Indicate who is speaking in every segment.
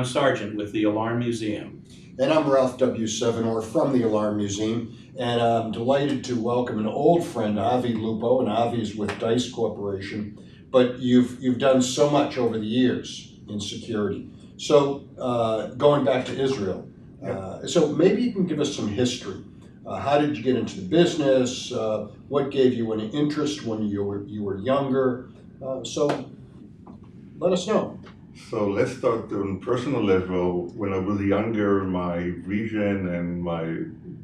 Speaker 1: John Sargent with the Alarm Museum.
Speaker 2: And I'm Ralph W. Sevinor from the Alarm Museum, and I'm delighted to welcome an old friend, AVI LUPO, and AVI is with Dice Corporation, but you've done so much over the years in security. So going back to Israel, so maybe you can give us some history. How did you get into the business? What gave you an interest when you were younger? So let us know.
Speaker 3: So let's start on personal level. When I was younger, my vision and my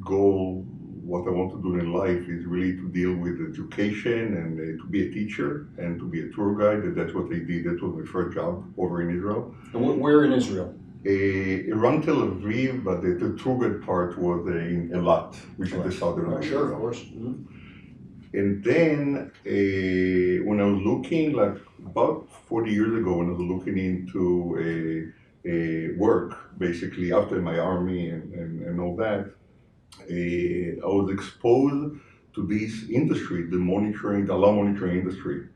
Speaker 3: goal, what I want to do in life, is really to deal with education and to be a teacher and to be a tour guide. And that's what I did. That was my first job over in Israel.
Speaker 2: And where in Israel?
Speaker 3: Around Tel Aviv, but the tour guide part was in Eilat, which is the southern of
Speaker 2: Sure,
Speaker 3: Israel.
Speaker 2: of course. Mm-hmm.
Speaker 3: And then when I was looking, like about 40 years ago, when I was looking into work, basically after my army and all that, I was exposed to this industry, the alarm monitoring industry,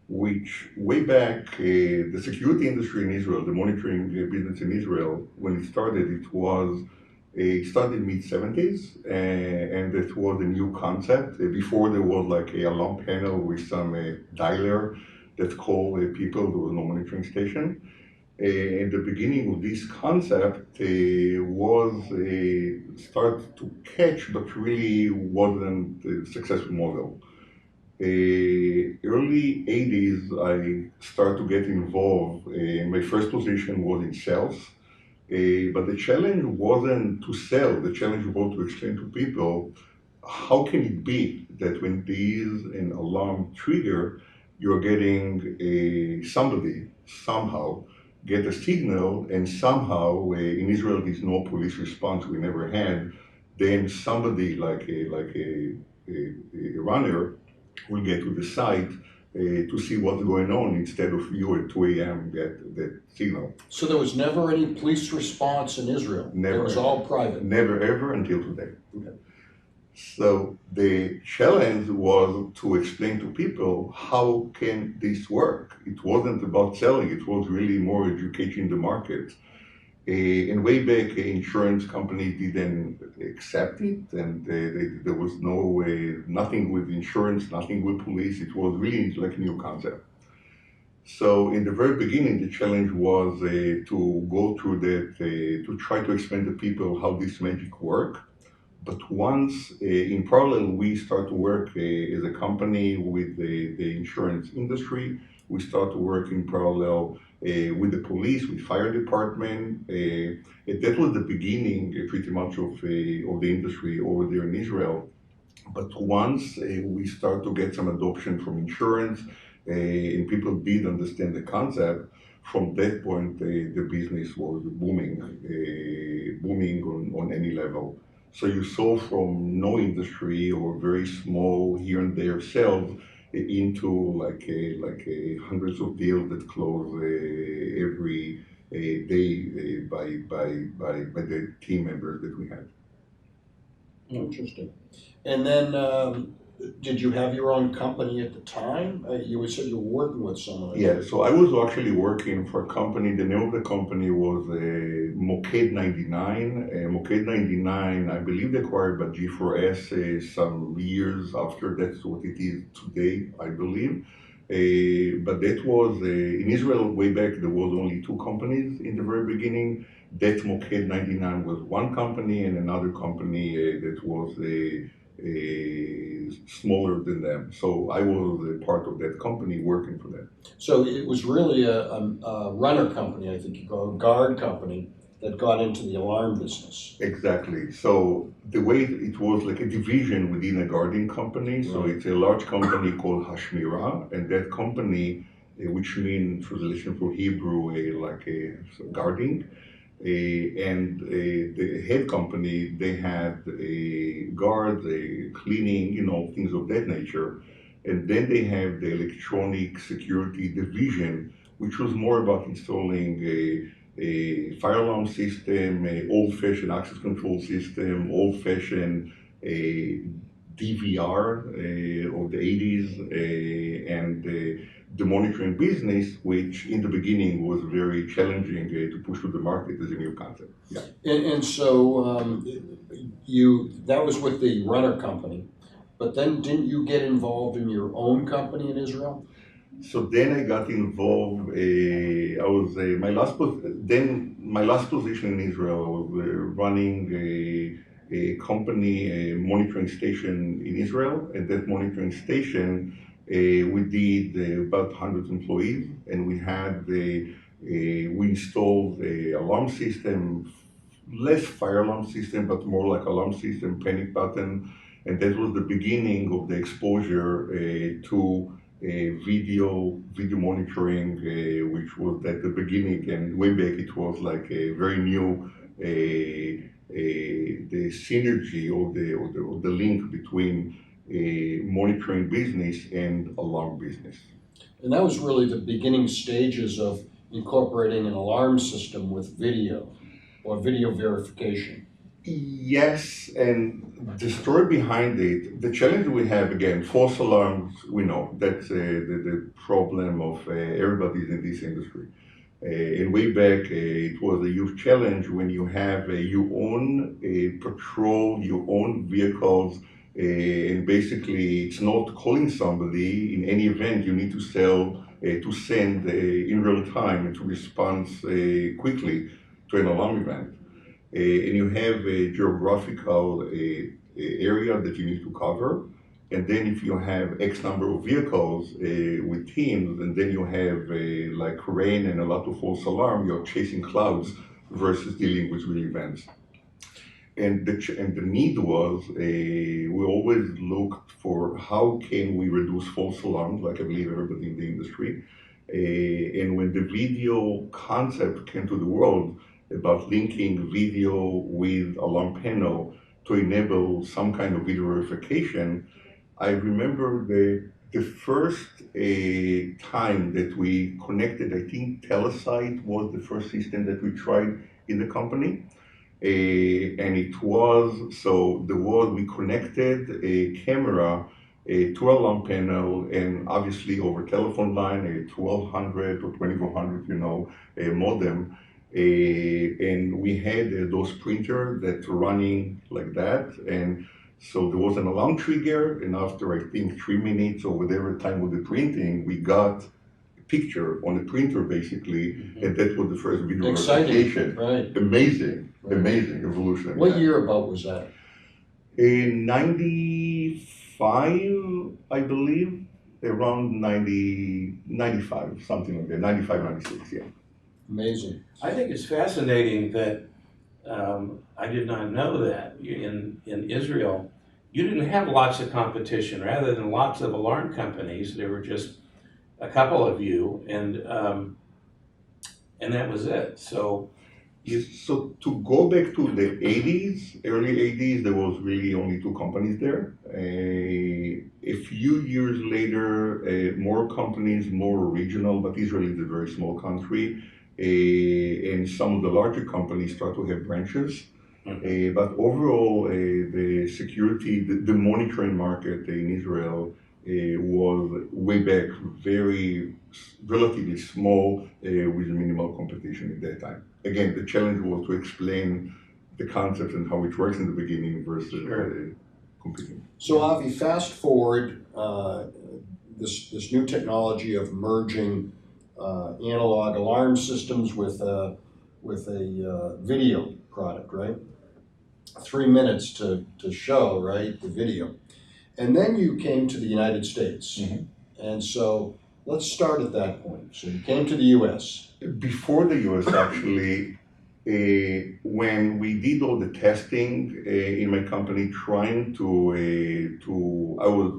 Speaker 3: which way back, the security industry in Israel, the monitoring business in Israel, when it started, it started mid-70s, and it was a new concept. Before there was like a alarm panel with some dialer that called people. There was no monitoring station. At the beginning of this concept was start to catch, but really wasn't a successful model. Early 80s, I started to get involved. My first position was in sales. But the challenge wasn't to sell, the challenge was to explain to people how can it be that when there is an alarm trigger, you're getting somebody somehow get a signal, and somehow in Israel there's no police response, we never had, then somebody like a runner will get to the site to see what's going on instead of you at 2 a.m. get that signal.
Speaker 2: So there was never any police response in Israel?
Speaker 3: Never.
Speaker 2: It was all private?
Speaker 3: Never ever until today.
Speaker 2: Okay.
Speaker 3: So the challenge was to explain to people how can this work. It wasn't about selling, it was really more educating the market. And way back, insurance companies didn't accept it, and there was nothing with insurance, nothing with police. It was really like a new concept. So in the very beginning, the challenge was to go through that, to try to explain to people how this magic works. But once, in parallel, we start to work as a company with the insurance industry. We start to work in parallel with the police, with fire department. That was the beginning pretty much of the industry over there in Israel. But once we start to get some adoption from insurance and people did understand the concept, from that point the business was booming on any level. So you saw from no industry or very small here and there sales into like hundreds of deals that close every day by the team members that we had.
Speaker 2: Interesting. And then did you have your own company at the time? You said you were working with someone.
Speaker 3: Yeah, so I was actually working for a company. The name of the company was Moked 99. Moked 99, I believe, acquired by G4S some years after. That's what it is today, I believe. But that was, in Israel, way back, there was only two companies in the very beginning. That Moked 99 was one company, and another company that was smaller than them. So I was a part of that company working for them.
Speaker 2: So it was really a runner company, I think you call it, a guard company that got into the alarm business.
Speaker 3: Exactly. So the way it was like a division within a guarding company. So
Speaker 2: Right.
Speaker 3: it's a large company called Hashmira, and that company, which means translation for Hebrew, like a guarding. And the head company, they had a guard, a cleaning, things of that nature. And then they have the electronic security division, which was more about installing a fire alarm system, a old-fashioned access control system, old-fashioned DVR of the 80s, and the monitoring business, which in the beginning was very challenging to push to the market as a new concept. Yeah.
Speaker 2: And so that was with the runner company, but then didn't you get involved in your own company in Israel?
Speaker 3: So then I got involved. I was my last position in Israel. I was running a company, a monitoring station in Israel. At that monitoring station, we did about 100 employees, and we installed a alarm system, less fire alarm system, but more like alarm system, panic button, and that was the beginning of the exposure to video monitoring, which was at the beginning, and way back it was like a very new, the synergy or the link between monitoring business and alarm business.
Speaker 2: And that was really the beginning stages of incorporating an alarm system with video or video verification.
Speaker 3: Yes, and the story behind it, the challenge we have, again, false alarms, we know that's the problem of everybody in this industry. And way back, it was a huge challenge when you have you own a patrol, you own vehicles, and basically it's not calling somebody in any event. You need to send in real time and to respond quickly to an alarm event. And you have a geographical area that you need to cover. And then if you have X number of vehicles with teams, and then you have like rain and a lot of false alarm, you're chasing clouds versus dealing with real events. And the need was, we always looked for how can we reduce false alarms, like I believe everybody in the industry. And when the video concept came to the world, about linking video with alarm panel to enable some kind of video verification, I remember the first time that we connected, I think Telesight was the first system that we tried in the company. And it was, we connected a camera to an alarm panel, and obviously over telephone line, a 1200 or 2400, a modem. And we had those printers that were running like that, and so there was an alarm trigger, and after I think 3 minutes or whatever time of the printing, we got a picture on the printer basically, and that was the first video verification.
Speaker 2: Right.
Speaker 3: Amazing evolution.
Speaker 2: What year about was that?
Speaker 3: In 95, I believe, around 95, something like that, 95, 96, yeah.
Speaker 2: Amazing.
Speaker 1: I think it's fascinating that I did not know that in Israel, you didn't have lots of competition. Rather than lots of alarm companies, there were just a couple of you, and that was it. So
Speaker 3: to go back to the 80s, early 80s, there was really only 2 companies there. A few years later, more companies, more regional, but Israel is a very small country. And some of the larger companies start to have branches. Mm-hmm. But overall, the security, the monitoring market in Israel was way back relatively small with minimal competition at that time. Again, the challenge was to explain the concept and how it works in the beginning versus competing.
Speaker 2: So Avi, fast forward this new technology of merging analog alarm systems with a video product, right? 3 minutes to show, right, the video. And then you came to the United States. Mm-hmm. And so let's start at that point. So you came to the US.
Speaker 3: Before the US, actually, when we did all the testing in my company, trying I was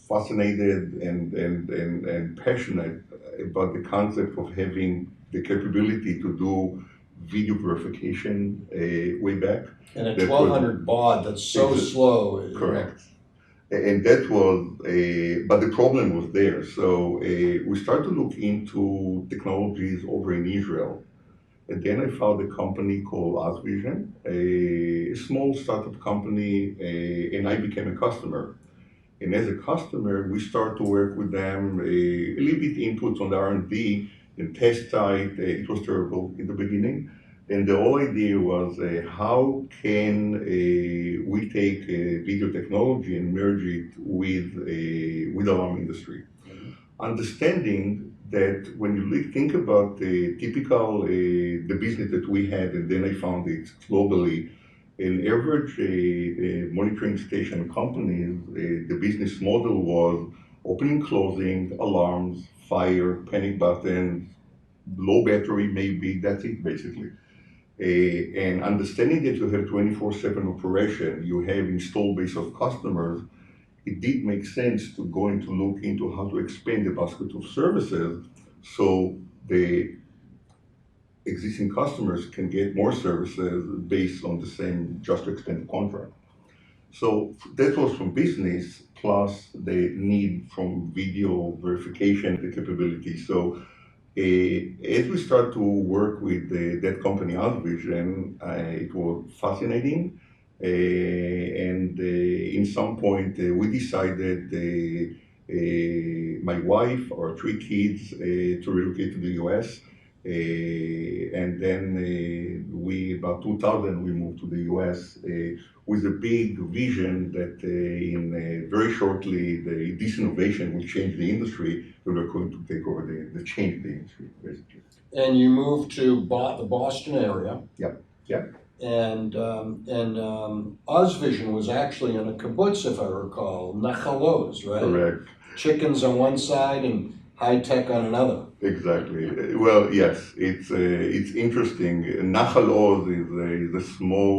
Speaker 3: fascinated and passionate about the concept of having the capability to do video verification way back.
Speaker 2: And a 1200 baud, that's so slow.
Speaker 3: Correct. And that was, but the problem was there. So we started to look into technologies over in Israel. And then I found a company called Oz Vision, a small startup company, and I became a customer. And as a customer, we start to work with them, a little bit input on the R&D and test site. It was terrible in the beginning. And the whole idea was how can we take video technology and merge it with alarm industry. Understanding that when you think about the typical the business that we had, and then I found it globally, in average monitoring station companies, the business model was opening, closing, alarms, fire, panic buttons, low battery maybe, that's it basically. And understanding that you have 24/7 operation, you have installed base of customers, it did make sense to going to look into how to expand the basket of services so the existing customers can get more services based on the same just extended contract. So that was from business plus the need from video verification, the capability. So as we start to work with that company, Oz Vision, it was fascinating. And in some point, we decided, my wife, our 3 kids, to relocate to the US. And then about 2000, we moved to the US with a big vision that very shortly, this innovation will change the industry. We were going to take over change the industry, basically.
Speaker 2: And you moved to the Boston area.
Speaker 3: Yep, yep.
Speaker 2: And Oz Vision was actually in a kibbutz, if I recall, Nachalos, right?
Speaker 3: Correct.
Speaker 2: Chickens on one side and high tech on another.
Speaker 3: Exactly. Well, yes, it's interesting. Nahal Oz is a small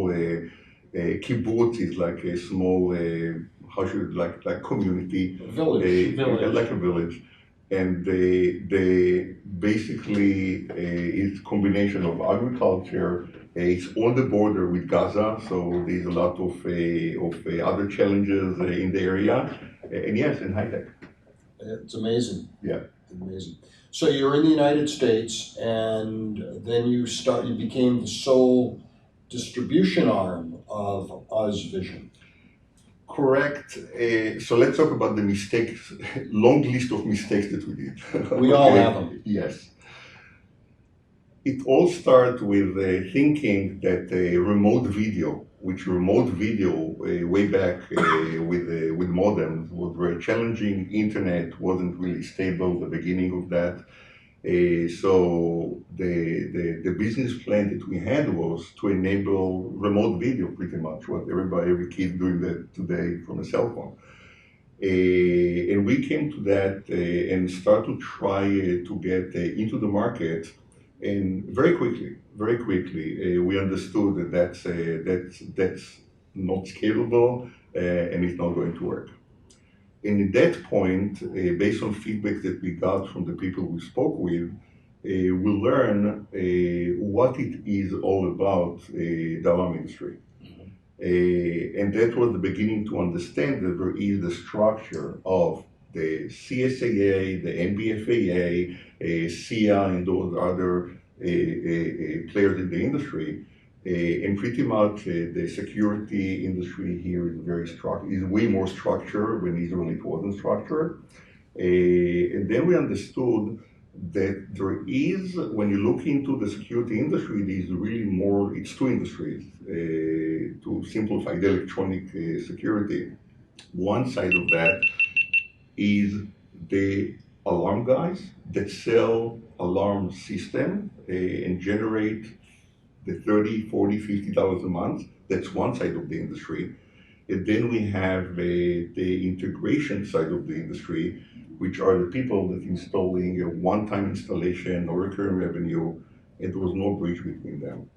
Speaker 3: kibbutz. Is like a small like community,
Speaker 2: Village.
Speaker 3: like a village, and they basically it's a combination of agriculture. It's on the border with Gaza, so there's a lot of other challenges in the area, and yes, in high tech.
Speaker 2: It's amazing.
Speaker 3: Yeah.
Speaker 2: Amazing. So you're in the United States, and then you became the sole distribution arm of Oz Vision.
Speaker 3: Correct. So let's talk about the mistakes, long list of mistakes that we did.
Speaker 2: We all have them.
Speaker 3: Yes. It all starts with thinking that remote video way back with modems was very challenging. Internet wasn't really stable, the beginning of that. So the business plan that we had was to enable remote video, pretty much what every kid doing that today from a cell phone. And we came to that and start to try to get into the market. And very quickly, we understood that that's not scalable and it's not going to work. And at that point, based on feedback that we got from the people we spoke with, we learned what it is all about, the alarm industry. And that was the beginning to understand that there is the structure of the CSAA, the NBFAA, SIA, and those other players in the industry. And pretty much the security industry here is way more structured when Israel it wasn't structured. And then we understood that there is, when you look into the security industry, there's really more, it's 2 industries to simplify the electronic security. One side of that is the alarm guys that sell alarm system and generate the $30, $40, $50 a month. That's one side of the industry. And then we have the integration side of the industry, which are the people that installing a one-time installation or recurring revenue, and there was no bridge between them.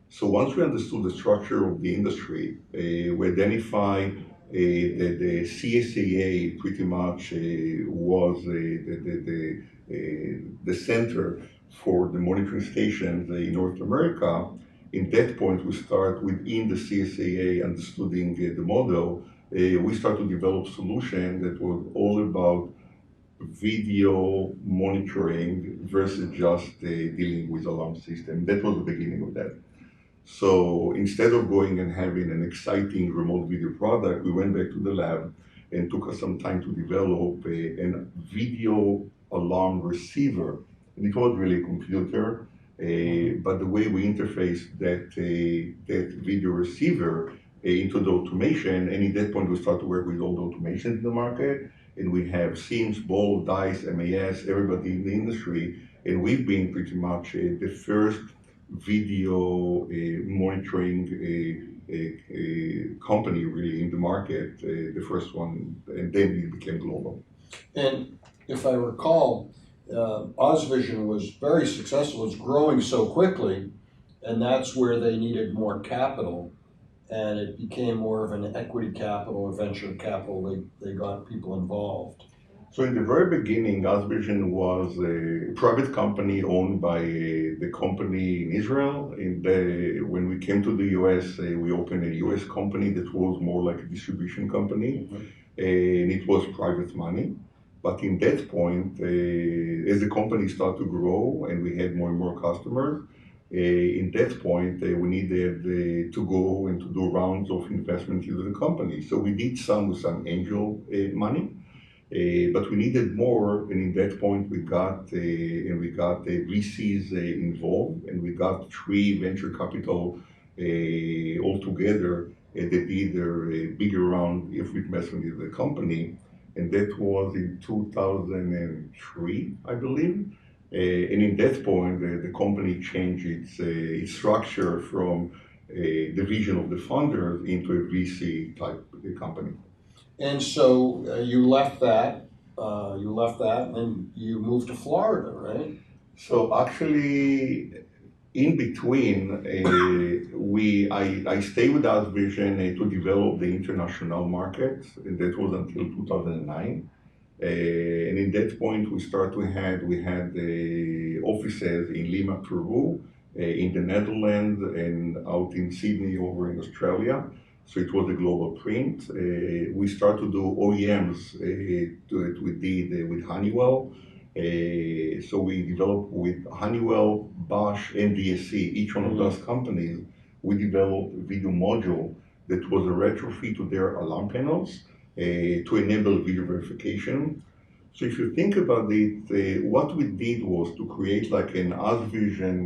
Speaker 3: So once we understood the structure of the industry, we identify the CSAA pretty much was the center for the monitoring stations in North America. In that point, we start within the CSAA, understanding the model. We start to develop solution that was all about video monitoring versus just dealing with alarm system. That was the beginning of that. So instead of going and having an exciting remote video product, we went back to the lab and took us some time to develop a video alarm receiver. And it was really a computer, but the way we interfaced that video receiver into the automation, and at that point we started to work with all the automation in the market, and we have Sims, Bolt, Dice, MAS, everybody in the industry, and we've been pretty much the first video monitoring company really in the market, the first one, and then it became global.
Speaker 2: And if I recall, Oz Vision was very successful. It was growing so quickly, and that's where they needed more capital, and it became more of an equity capital, a venture capital. They got people involved.
Speaker 3: So in the very beginning, Oz Vision was a private company owned by the company in Israel. When we came to the US, we opened a US company that was more like a distribution company, and it was private money. But in that point, as the company started to grow and we had more and more customers, in that point, we needed to go and to do rounds of investment into the company. So we did some with some angel money. But we needed more, and in that point we got VCs involved, and we got 3 venture capital altogether that did a bigger round of investment in the company, and that was in 2003, I believe. And in that point, the company changed its structure from the vision of the founders into a VC type company.
Speaker 2: And so you left that, and you moved to Florida, right?
Speaker 3: So actually, in between, I stayed with Oz Vision to develop the international market, and that was until 2009. And in that point, we had offices in Lima, Peru, in the Netherlands, and out in Sydney over in Australia. So it was a global print. We started to do OEMs. We did with Honeywell. So we developed with Honeywell, Bosch, and DSC. Each one of those companies, we developed a video module that was a retrofit to their alarm panels to enable video verification. So if you think about it, what we did was to create like an Oz Vision,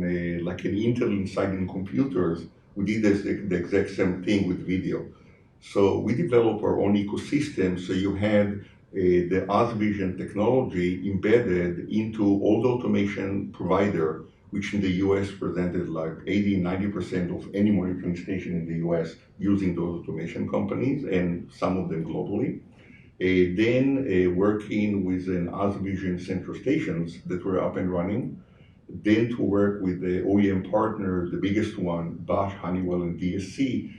Speaker 3: like an Intel inside in computers. We did the exact same thing with video. So we developed our own ecosystem. So you had the Oz Vision technology embedded into all the automation provider, which in the US presented like 80-90% of any monitoring station in the US using those automation companies, and some of them globally. Then working with an Oz Vision central stations that were up and running. Then to work with the OEM partners, the biggest one, Bosch, Honeywell, and DSC.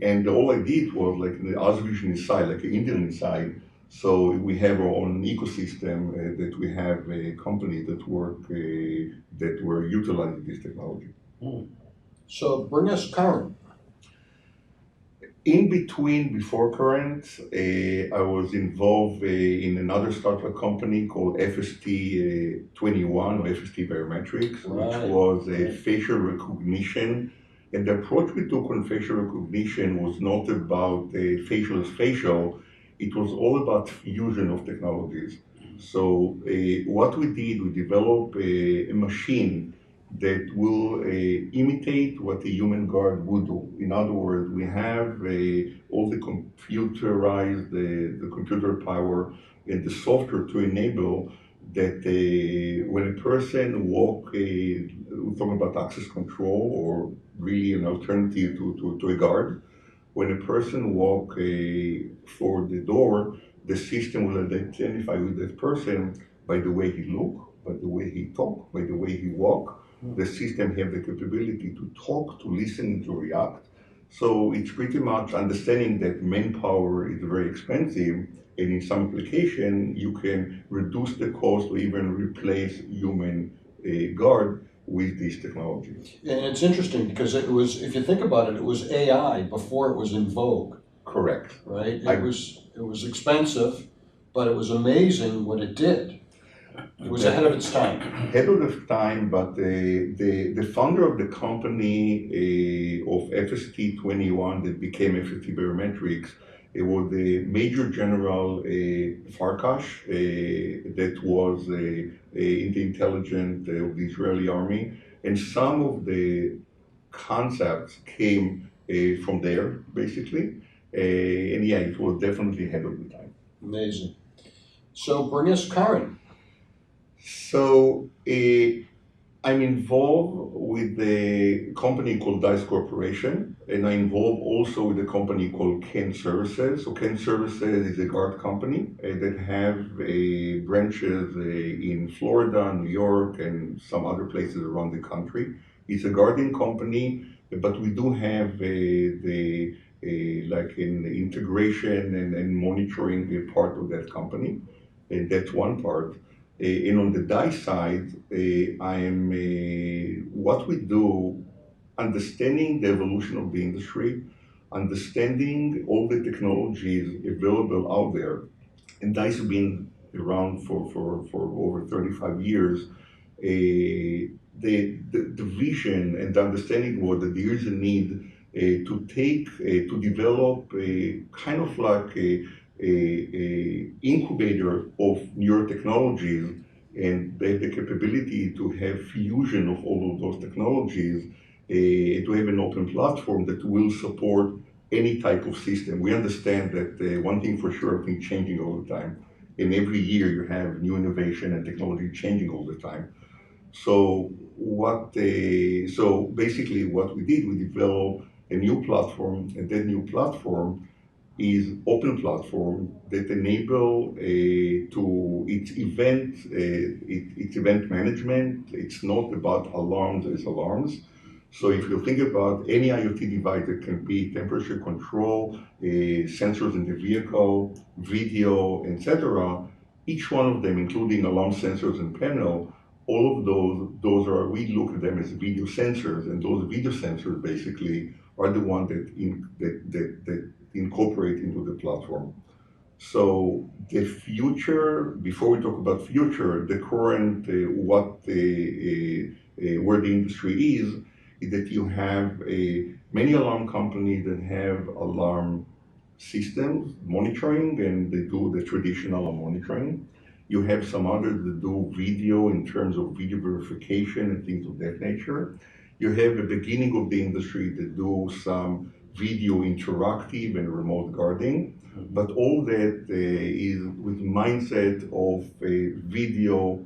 Speaker 3: And all I did was like the Oz Vision inside, like an Intel inside. So we have our own ecosystem that we have companies that were utilizing this technology.
Speaker 2: So bring us current.
Speaker 3: In between, before current, I was involved in another startup company called FST 21 or FST Biometrics, which was a facial recognition. And the approach we took on facial recognition was not about facial as facial, it was all about fusion of technologies. So what we did, we developed a machine that will imitate what a human guard would do. In other words, we have all the computerized, the computer power and the software to enable that when a person walk, we're talking about access control or really an alternative to a guard. When a person walk for the door, the system will identify with that person by the way he look, by the way he talk, by the way he walk. The system have the capability to talk, to listen, to react. So it's pretty much understanding that manpower is very expensive, and in some application you can reduce the cost or even replace human guard with this technology.
Speaker 2: And it's interesting because it was, if you think about it, it was AI before it was in vogue.
Speaker 3: Correct.
Speaker 2: Right? It was expensive, but it was amazing what it did. It was ahead of its time.
Speaker 3: Ahead of its time, but the founder of the company of FST 21 that became FST Biometrics It was the Major General Farkash that was in the intelligence of the Israeli army, and some of the concepts came from there, basically. And yeah, it was definitely ahead of the time.
Speaker 2: Amazing. So bring us current.
Speaker 3: So I'm involved with a company called Dice Corporation, and I'm involved also with a company called Ken Services. So Ken Services is a guard company that have branches in Florida, New York, and some other places around the country. It's a guarding company, but we do have like an integration and monitoring part of that company, and that's one part. And on the DICE side, I am what we do, understanding the evolution of the industry, understanding all the technologies available out there. And DICE has been around for over 35 years. The vision and the understanding was that there is a need to develop a kind of like a incubator of newer technologies, and they have the capability to have fusion of all of those technologies, to have an open platform that will support any type of system. We understand that one thing for sure, things changing all the time, and every year you have new innovation and technology changing all the time. So so basically what we did, we developed a new platform, and that new platform is open platform that enable its event management. It's not about alarms as alarms. So if you think about any IoT device that can be temperature control, sensors in the vehicle, video, etc., each one of them, including alarm sensors and panel, all of those are, we look at them as video sensors, and those video sensors basically are the ones that incorporate into the platform. So the future, before we talk about future, the current, where the industry is that you have many alarm companies that have alarm systems, monitoring, and they do the traditional monitoring. You have some others that do video in terms of video verification and things of that nature. You have the beginning of the industry that do some video interactive and remote guarding, but all that is with mindset of a video,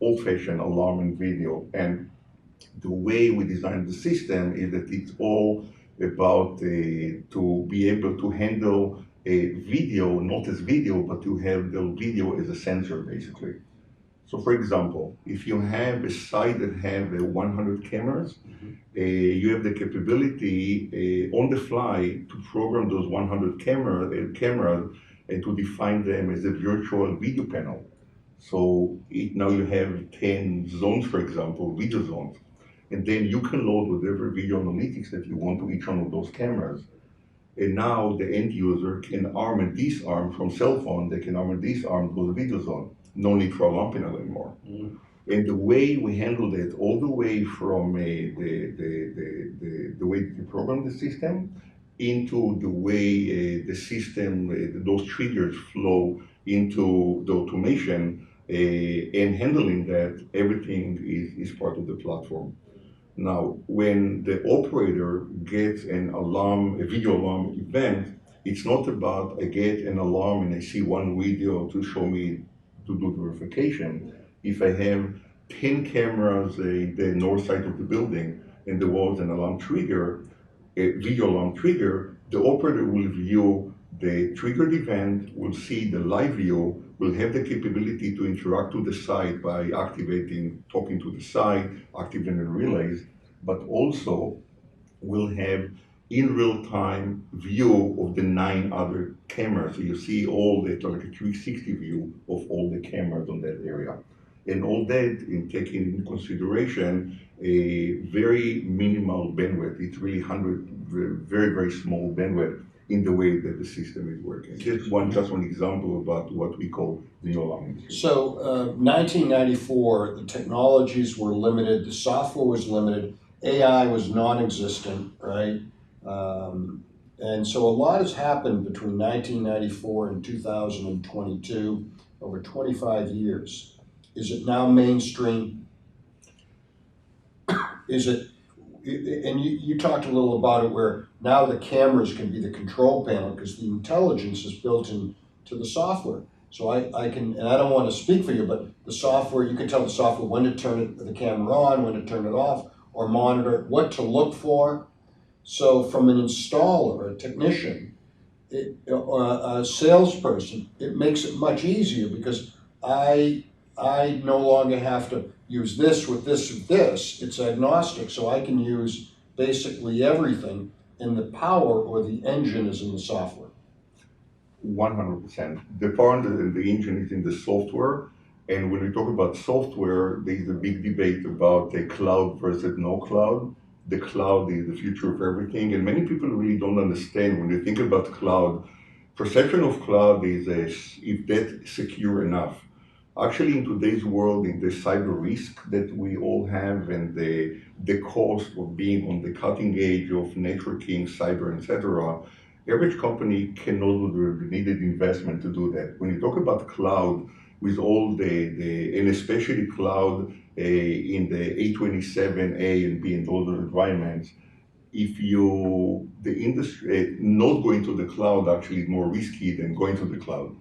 Speaker 3: old-fashioned alarm and video. And the way we designed the system is that it's all about to be able to handle a video, not as video, but to have the video as a sensor, basically. So for example, if you have a site that have 100 cameras, you have the capability on the fly to program those 100 cameras and to define them as a virtual video panel. So now you have 10 zones, for example, video zones. And then you can load whatever video analytics that you want to each one of those cameras. And now the end user can arm and disarm from cell phone, they can arm and disarm those video zones. No need for alarm panel anymore. And the way we handle it, all the way from the way you program the system into the way the system, those triggers flow into the automation, and handling that, everything is part of the platform. Now, when the operator gets an alarm, a video alarm event, it's not about I get an alarm and I see one video to show me to do the verification. If I have 10 cameras in the north side of the building and there was an alarm trigger, a video alarm trigger, the operator will view the triggered event, will see the live view, will have the capability to interact with the site by activating, talking to the site, activating the relays, but also will have in real time view of the 9 other cameras. So you see all the, like a 360 view of all the cameras on that area. And all that in taking into consideration a very minimal bandwidth. It's really very, very small bandwidth in the way that the system is working. Just one example about what we call the alarm.
Speaker 2: So 1994, the technologies were limited, the software was limited, AI was non-existent, right? And so a lot has happened between 1994 and 2022, over 25 years. Is it now mainstream? Is it, and you talked a little about it where now the cameras can be the control panel because the intelligence is built into the software. So I can, and I don't want to speak for you, but the software, you can tell the software when to turn the camera on, when to turn it off, or monitor what to look for. So from an installer, a technician, or a salesperson, it makes it much easier because I no longer have to use this with this with this. It's agnostic, so I can use basically everything, and the power or the engine is in the software.
Speaker 3: 100%. The part of the engine is in the software. And when we talk about software, there's a big debate about the cloud versus no cloud. The cloud is the future of everything. And many people really don't understand when they think about cloud. Perception of cloud is if that secure enough. Actually, in today's world, in the cyber risk that we all have and the cost of being on the cutting edge of networking, cyber, etc., average company cannot do the needed investment to do that. When you talk about cloud, with all and especially cloud in the A27A and B and all the environments, if the industry not going to the cloud actually is more risky than going to the cloud.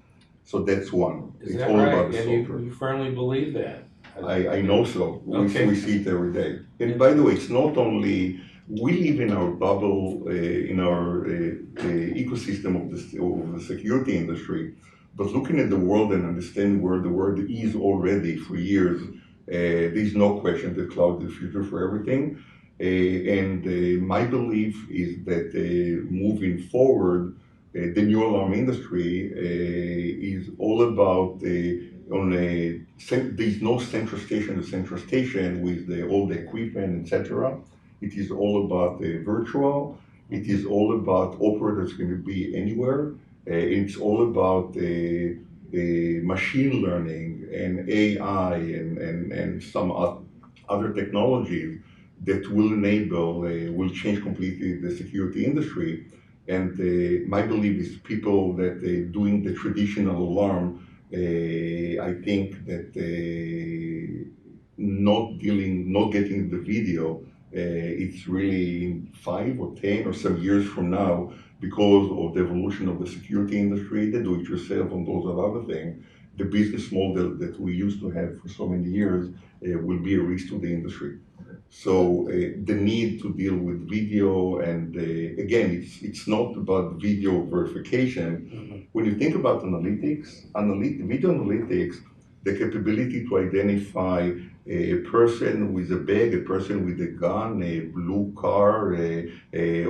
Speaker 3: So that's one.
Speaker 1: Is
Speaker 3: it's
Speaker 1: that
Speaker 3: all
Speaker 1: right?
Speaker 3: about the
Speaker 1: And
Speaker 3: software.
Speaker 1: you firmly believe that?
Speaker 3: I know so.
Speaker 1: Okay.
Speaker 3: We see it every day. And by the way, it's not only, we live in our bubble, in our ecosystem of the security industry, but looking at the world and understanding where the world is already for years, there's no question that cloud is the future for everything. And my belief is that moving forward, the new alarm industry is all about there's no central station to central station with all the equipment, etc. It is all about virtual. It is all about operators going to be anywhere. It's all about machine learning and AI and some other technologies that will change completely the security industry. And my belief is people that doing the traditional alarm, I think that not getting the video, it's really 5 or 10 or some years from now, because of the evolution of the security industry, the do-it-yourself and those other things, the business model that we used to have for so many years will be a risk to the industry. So the need to deal with video, and again, it's not about video verification.
Speaker 1: Mm-hmm.
Speaker 3: When you think about analytics, video analytics, the capability to identify a person with a bag, a person with a gun, a blue car,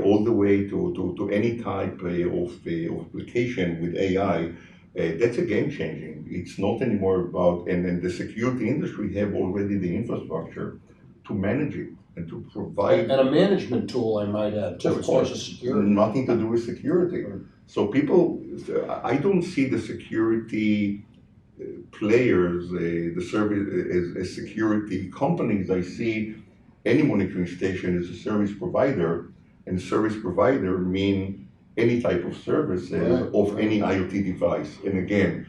Speaker 3: all the way to any type of application with AI, that's a game changing. It's not anymore about, and then the security industry have already the infrastructure to manage it and to provide.
Speaker 2: And a management tool, I might add, too. It's not just security.
Speaker 3: Nothing to do with security. So I don't see the security players, the service as security companies. I see any monitoring station as a service provider, and service provider mean any type of services of any IoT device. And again,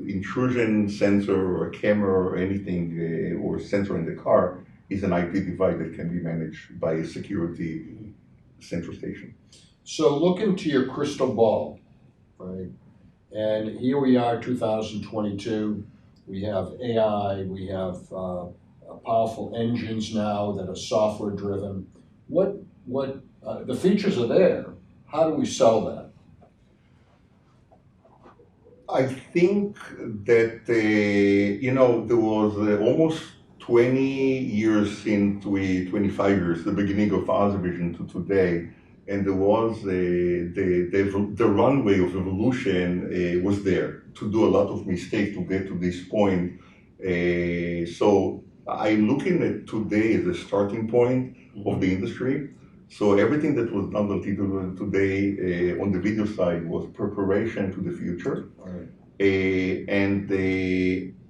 Speaker 3: intrusion sensor or a camera or anything or sensor in the car is an IoT device that can be managed by a security central station.
Speaker 2: So look into your crystal ball, right? And here we are, 2022. We have AI. We have powerful engines now that are software driven. What the features are there? How do we sell that?
Speaker 3: I think that, there was almost 20 years since 25 years, the beginning of Oz Vision to today, and there was the runway of evolution was there to do a lot of mistakes to get to this point. So I'm looking at today as a starting point of the industry. So everything that was done today on the video side was preparation to the future. And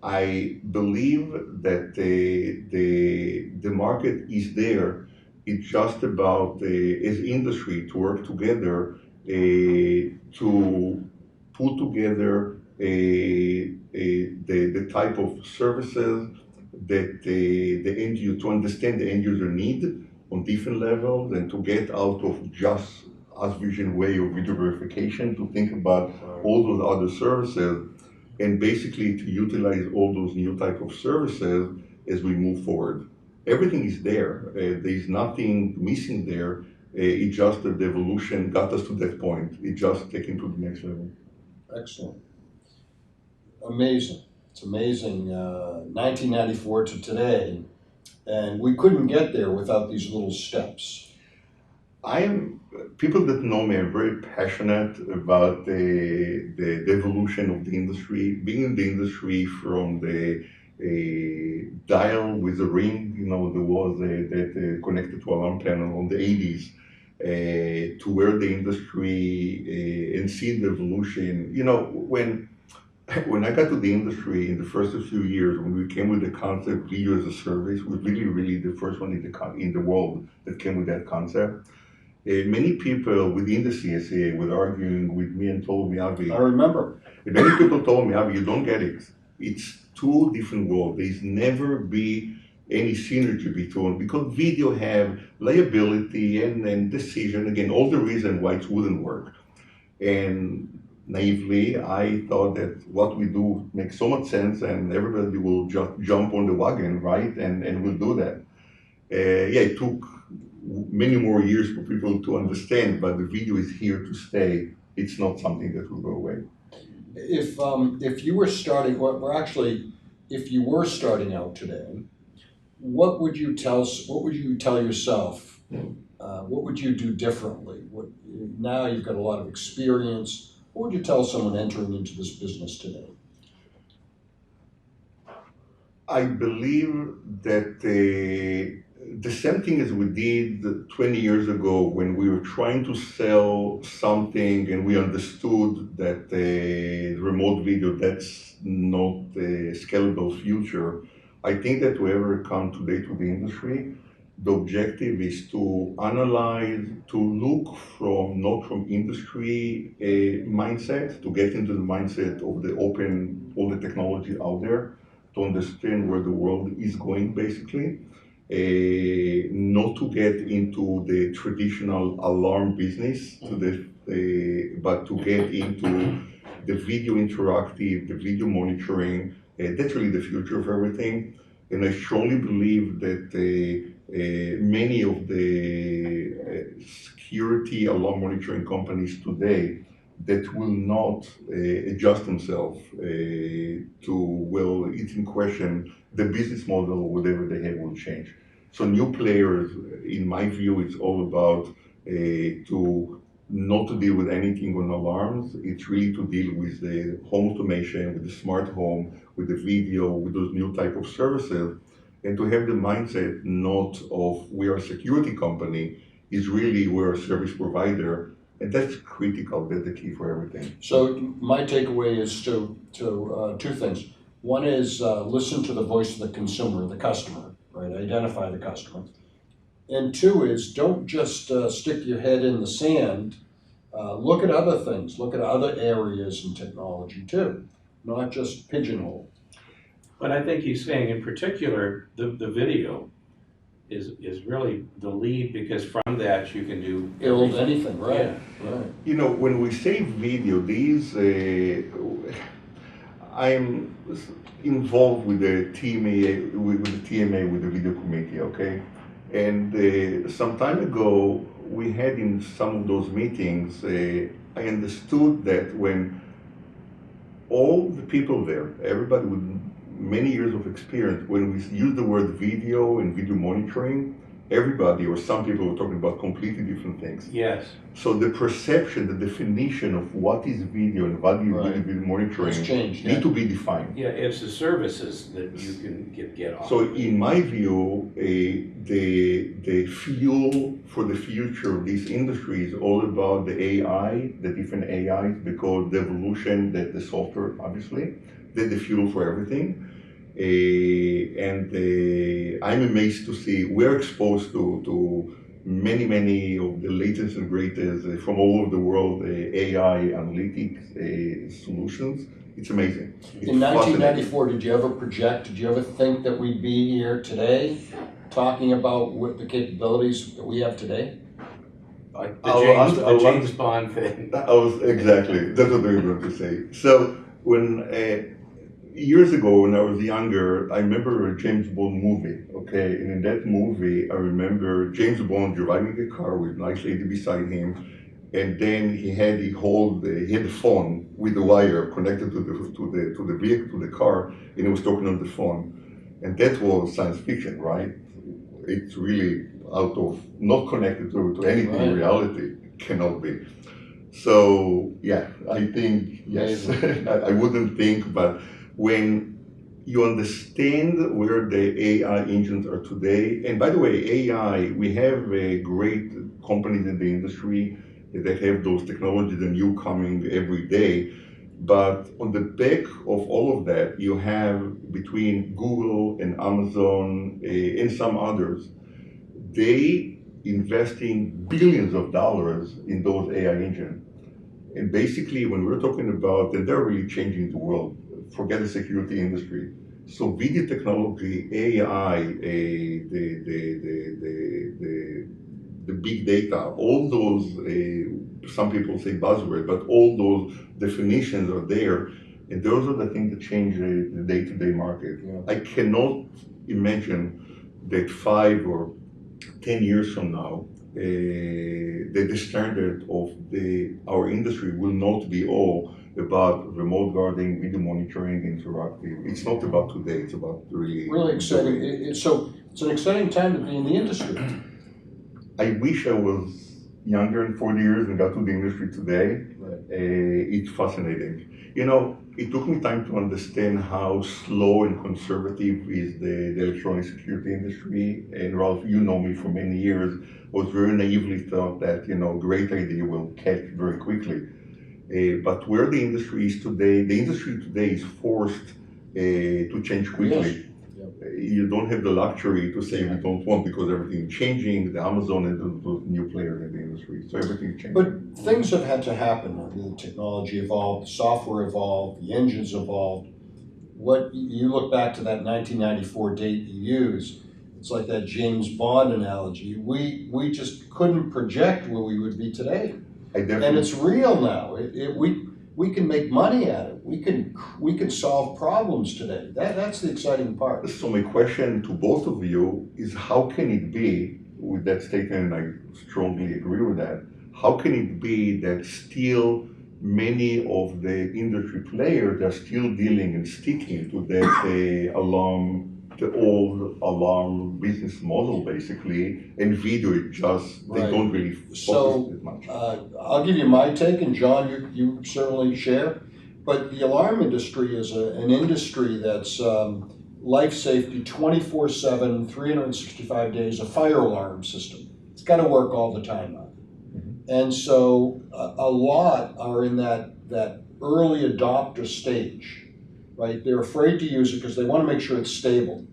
Speaker 3: I believe that the market is there It's just about, as industry, to work together to put together the type of services that the end user, to understand the end user need on different levels, and to get out of just Oz Vision way of video verification, to think about all those other services, and basically to utilize all those new type of services as we move forward. Everything is there. There's nothing missing there. It's just that the evolution got us to that point. It just taken to the next level.
Speaker 2: Excellent. Amazing. It's amazing. 1994 to today, and we couldn't get there without these little steps.
Speaker 3: People that know me, I'm very passionate about the evolution of the industry, being in the industry from the dial with a ring, there was that connected to alarm panel on the 80s, to where the industry and see the evolution. When I got to the industry in the first few years, when we came with the concept video as a service, was really the first one in the world that came with that concept. Many people within the CSA were arguing with me and told me, Avi,
Speaker 2: I remember.
Speaker 3: many people told me, Avi, you don't get it. It's two different worlds. There's never be any synergy between, because video have liability and decision, again, all the reason why it wouldn't work. And naively, I thought that what we do makes so much sense and everybody will just jump on the wagon, right? And we'll do that. It took many more years for people to understand, but the video is here to stay. It's not something that will go away.
Speaker 2: If you were starting, if you were starting out today, what would you tell yourself? What would you do differently? Now you've got a lot of experience. What would you tell someone entering into this business today?
Speaker 3: I believe that the same thing as we did 20 years ago when we were trying to sell something and we understood that remote video, that's not a scalable future. I think that whoever come today to the industry, the objective is to analyze, to look not from industry mindset, to get into the mindset of the open, all the technology out there, to understand where the world is going basically. Not to get into the traditional alarm business, but to get into the video interactive, the video monitoring. That's really the future of everything. And I strongly believe that many of the security alarm monitoring companies today that will not adjust themselves it's in question, the business model or whatever they have will change. So new players, in my view, it's all about not to deal with anything on alarms. It's really to deal with the home automation, with the smart home, with the video, with those new type of services, and to have the mindset not of we are a security company, is really we're a service provider, and that's critical. That's the key for everything.
Speaker 2: So my takeaway is to two things. One is listen to the voice of the consumer, the customer, right? Identify the customer. And two is don't just stick your head in the sand. Look at other things. Look at other areas in technology too, not just pigeonhole.
Speaker 1: But I think he's saying in particular, the video is really the lead, because from that you can do
Speaker 2: Build anything, right?
Speaker 1: Yeah.
Speaker 2: Right.
Speaker 3: When we say video, I'm involved with the TMA, with the video committee, okay? And some time ago, we had in some of those meetings, I understood that when all the people there, everybody with many years of experience, when we use the word video and video monitoring, everybody or some people were talking about completely different things.
Speaker 1: Yes.
Speaker 3: So the perception, the definition of what is video and what is video monitoring need to be defined.
Speaker 1: Yeah, it's the services that you can get off.
Speaker 3: So in my view, the fuel for the future of this industry is all about the AI, the different AIs, because the evolution, that the software, obviously, that's the fuel for everything. I'm amazed to see we're exposed to many of the latest and greatest from all over the world AI analytics solutions. It's amazing. It's
Speaker 2: In
Speaker 3: fascinating.
Speaker 2: 1994, did you ever project, did you ever think that we'd be here today talking about what the capabilities that we have today?
Speaker 1: Like
Speaker 3: I'll
Speaker 1: the James Bond thing.
Speaker 3: Exactly, that's what I was going to say. So when years ago, when I was younger, I remember a James Bond movie, okay? And in that movie, I remember James Bond driving a car with a nice lady beside him, and then he had the phone with the wire connected to the vehicle, to the car, and he was talking on the phone. And that was science fiction, right? It's really out of, not connected to anything in reality, cannot be. So yeah, I think yes. I wouldn't think, but when you understand where the AI engines are today, and by the way, AI, we have great companies in the industry that have those technologies and new coming every day. But on the back of all of that, you have between Google and Amazon and some others, they investing billions of dollars in those AI engines. And basically, when we're talking about, and they're really changing the world, forget the security industry. So video technology, AI, the big data, all those, some people say buzzword, but all those definitions are there. And those are the things that change the day-to-day market. Yeah. I cannot imagine that 5 or 10 years from now, the standard of our industry will not be all about remote guarding, video monitoring, interactive. It's not about today, it's about
Speaker 2: really exciting. So it's an exciting time to be in the industry.
Speaker 3: I wish I was younger in 40 years and got to the industry today. Right. It's fascinating. You know, it took me time to understand how slow and conservative is the electronic security industry. And Ralph, you know me for many years, was very naively thought that, great idea will catch very quickly. But where the industry is today, the industry today is forced to change quickly. Yes. You don't have the luxury to say we don't want, because everything is changing, the Amazon and the new players in the industry, so everything is changing.
Speaker 2: But things have had to happen. The technology evolved, the software evolved, the engines evolved. What you look back to that 1994 date you use, it's like that James Bond analogy. We just couldn't project where we would be today. And it's real now. We can make money at it. We can solve problems today. That's the exciting part.
Speaker 3: So my question to both of you is, how can it be, with that statement, and I strongly agree with that, how can it be that still many of the industry players are still dealing and sticking to that the old alarm business model, basically, and video it just, they don't really focus as much.
Speaker 2: I'll give you my take, and John, you certainly share. But the alarm industry is an industry that's life safety 24/7, 365 days, a fire alarm system. It's got to work all the time now. Mm-hmm. And so a lot are in that early adopter stage, right? They're afraid to use it because they want to make sure it's stable.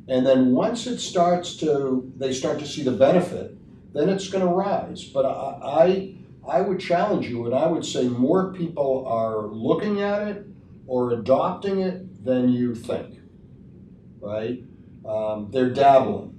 Speaker 2: And then once they start to see the benefit, then it's going to rise. But I would challenge you, and I would say more people are looking at it or adopting it than you think, right? They're dabbling.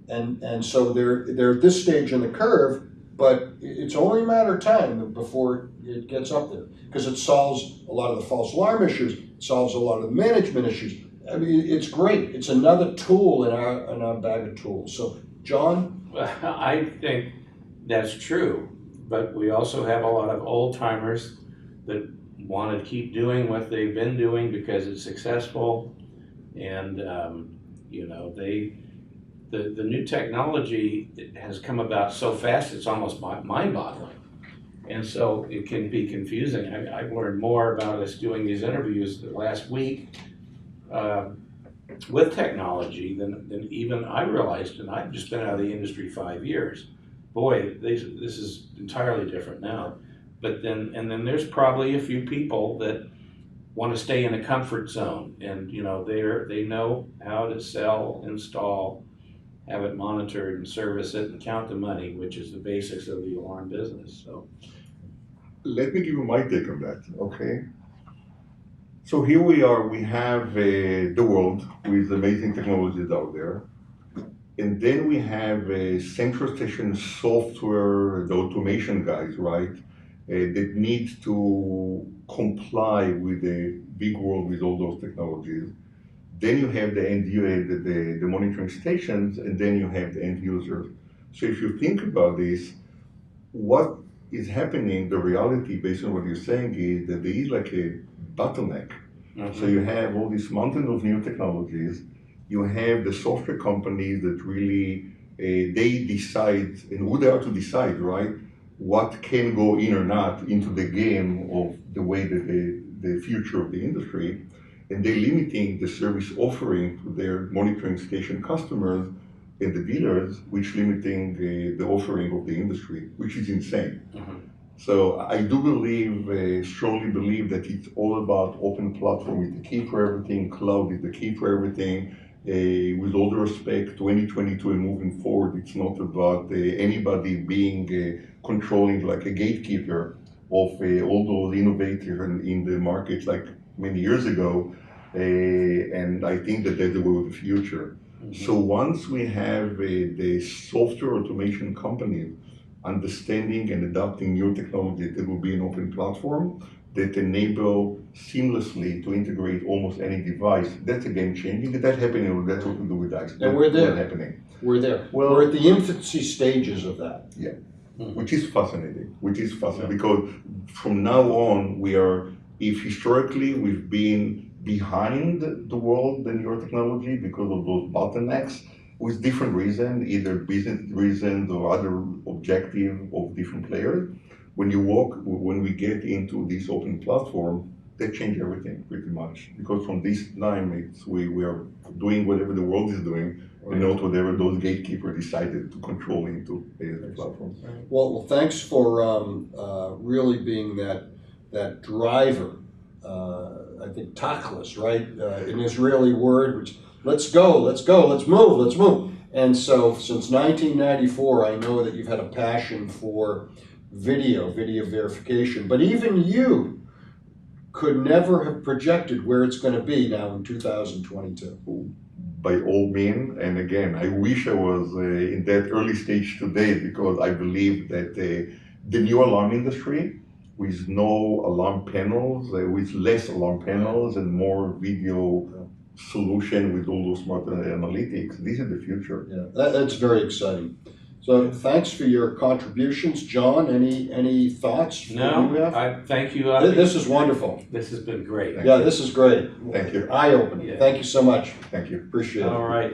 Speaker 2: And so they're at this stage in the curve, but it's only a matter of time before it gets up there, because it solves a lot of the false alarm issues, it solves a lot of the management issues. I mean, it's great. It's another tool in our bag of tools. So, John?
Speaker 1: Well, I think that's true, but we also have a lot of old timers that want to keep doing what they've been doing because it's successful, and the new technology has come about so fast it's almost mind-boggling, and so it can be confusing. I've learned more about us doing these interviews the last week with technology than even I realized, and I've just been out of the industry 5 years. Boy, this is entirely different now. But then there's probably a few people that want to stay in a comfort zone, and they know how to sell, install, have it monitored and service it and count the money, which is the basics of the alarm business. So
Speaker 3: Let me give you my take on that, okay? So here we are, we have the world with amazing technologies out there. And then we have central station software, the automation guys, right? That need to comply with the big world with all those technologies. Then you have the end user, the monitoring stations, and then you have the end users. So if you think about this, what is happening, the reality based on what you're saying is that there is like a bottleneck. So you have all these mountains of new technologies. You have the software companies that really, they decide, and who they are to decide, right? What can go in or not into the game of the way that the future of the industry. And they're limiting the service offering to their monitoring station customers and the dealers, which limiting the offering of the industry, which is insane. So I do believe, strongly believe that it's all about open platform is the key for everything, cloud is the key for everything. With all the respect, 2022 and moving forward, it's not about anybody being controlling like a gatekeeper of all those innovators in the market like many years ago. And I think that that's the way of the future. So once we have the software automation companies understanding and adopting new technology, there will be an open platform that enable seamlessly to integrate almost any device. That's a game changing. That's happening. That's what we do with DICE.
Speaker 2: And we're there.
Speaker 3: Happening.
Speaker 2: We're there.
Speaker 3: Well,
Speaker 2: we're at the infancy stages of that.
Speaker 3: Yeah, which is fascinating. Because from now on, we are. If historically we've been behind the world than your technology because of those bottlenecks, with different reasons, either business reasons or other objective of different players. When we get into this open platform, that change everything pretty much. Because from this time, we are doing whatever the world is doing, and not whatever those gatekeepers decided to control into the platform.
Speaker 2: Well, thanks for really being that driver. I think tachlis, right? An Israeli word, which let's go, let's move. And so since 1994, I know that you've had a passion for video verification, but even you could never have projected where it's going to be now in 2022.
Speaker 3: By all means, and again, I wish I was in that early stage today, because I believe that the new alarm industry, with no alarm panels, with less alarm panels and more video solution with all those smart analytics, this is the future.
Speaker 2: Yeah, that's very exciting. So thanks for your contributions. John, any thoughts you have?
Speaker 1: I thank you.
Speaker 2: This is wonderful.
Speaker 1: This has been great.
Speaker 2: This is great.
Speaker 3: Thank you.
Speaker 2: Eye-opening.
Speaker 1: Yeah.
Speaker 2: Thank you so much.
Speaker 3: Thank you.
Speaker 2: Appreciate it.
Speaker 1: All right.